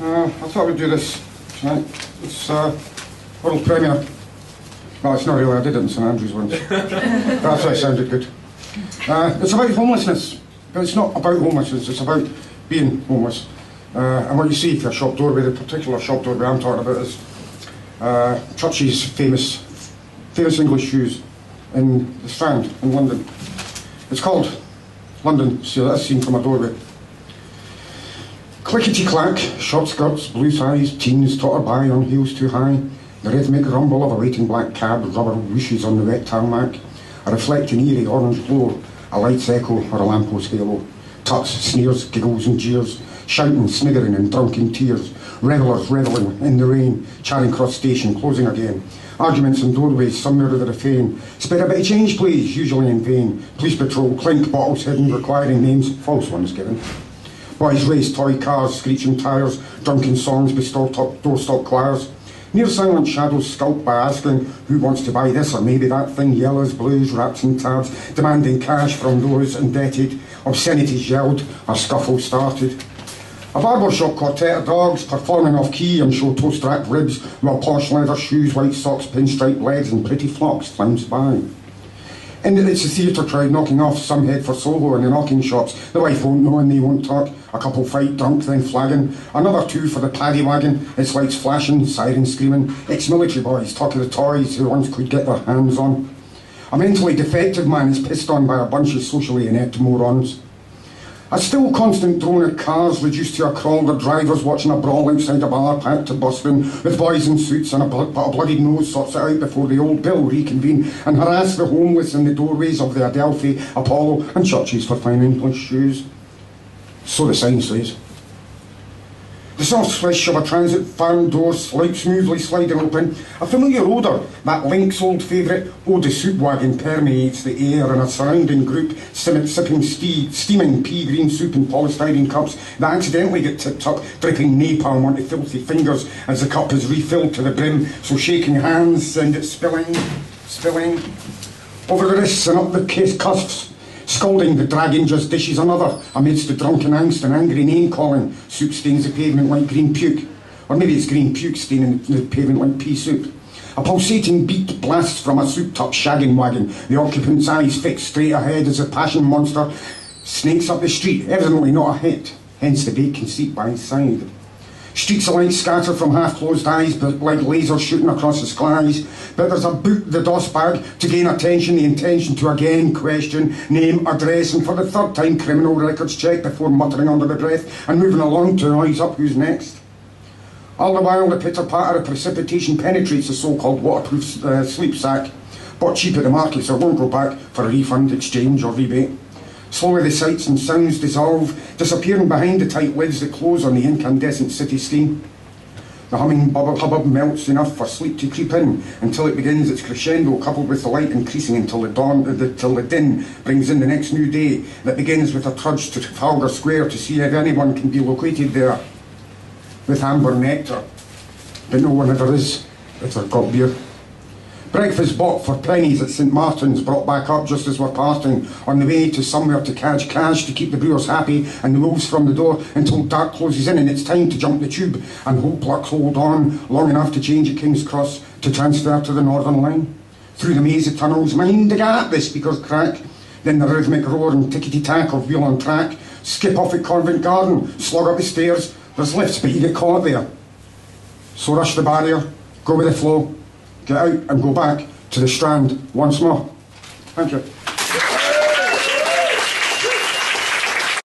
I thought we'd do this tonight. It's world premiere. No, it's not really. I did it in St Andrews once. That's why it sounded good. It's about homelessness, but it's not about homelessness. It's about being homeless. And what you see for a shop doorway, the particular shop doorway I'm talking about is Church's famous English shoes in the Strand in London. It's called London. See, that's seen from a doorway. Clickety-clack, short skirts, blue ties, teens totter by on heels too high. The rhythmic rumble of a waiting black cab, rubber whooshes on the wet tarmac. A reflecting eerie orange glow, a light's echo or a lamppost halo. Tuts, sneers, giggles and jeers, shouting, sniggering and drunken tears. Revellers revelling in the rain, Charing Cross station closing again. Arguments in doorways, some mirror the refrain. Spare a bit of change please, usually in vain. Police patrol, clink, bottles hidden, requiring names, false ones given. Boys race toy cars, screeching tyres, drunken songs bestir doorstop choirs. Near silent shadows skulk by asking who wants to buy this or maybe that thing, yellows, blues, wraps and tabs, demanding cash from those indebted. Obscenities yelled, a scuffle started. A barbershop quartet of dogs performing off key and show toast-racked ribs while posh leather shoes, white socks, pinstripe legs and pretty flocks flounced by. And it's the theatre crowd knocking off, some head for Soho in the knocking shops. The wife won't know and they won't talk. A couple fight, drunk, then flagging. Another two for the paddy wagon, its lights flashing, sirens screaming. Ex-military boys talking the toys who once could get their hands on. A mentally defective man is pissed on by a bunch of socially inept morons. A still constant drone of cars reduced to a crawl, the drivers watching a brawl outside a bar packed to busting, with boys in suits and a bloodied nose sorts it out before the old bill reconvene and harass the homeless in the doorways of the Adelphi, Apollo and churches for fine English shoes. So the sign says. The soft swish of a transit van door smoothly sliding open. A familiar odour, that Link's old favourite eau de soup wagon, permeates the air, and a surrounding group sipping steaming pea green soup in polystyrene cups that accidentally get tipped up, dripping napalm onto filthy fingers as the cup is refilled to the brim, so shaking hands send it spilling over the wrists and up the cuffs. Scalding, the dragon just dishes another amidst the drunken angst and angry name-calling. Soup stains the pavement like green puke. Or maybe it's green puke staining the pavement like pea soup. A pulsating beat blasts from a souped-up shagging wagon, the occupant's eyes fixed straight ahead as the passion monster snakes up the street, evidently not a hit, hence the vacant seat by his side. Streaks of light scatter from half-closed eyes, but like lasers shooting across the skies. But there's a boot the DOS bag to gain attention, the intention to again question name, address, and for the third time criminal records check before muttering under the breath and moving along to eyes up who's next. All the while the pitter-patter of precipitation penetrates the so-called waterproof sleep sack, bought cheap at the market so won't go back for a refund, exchange or rebate. Slowly the sights and sounds dissolve, disappearing behind the tight lids that close on the incandescent city steam. The humming hubbub melts enough for sleep to creep in until it begins its crescendo, coupled with the light increasing until the din brings in the next new day that begins with a trudge to Trafalgar Square to see if anyone can be located there with amber nectar. But no one ever is if they've got beer. Breakfast bought for pennies at St Martin's, brought back up just as we're parting, on the way to somewhere to catch cash to keep the brewers happy and the wolves from the door until dark closes in and it's time to jump the tube and hold on long enough to change at King's Cross to transfer to the Northern Line. Through the maze of tunnels, mind the gap, the speakers crack. Then the rhythmic roar and tickety-tack of wheel on track. Skip off at Convent Garden, slog up the stairs. There's lifts, but you get caught there. So rush the barrier, go with the flow. Get out and go back to the Strand once more. Thank you.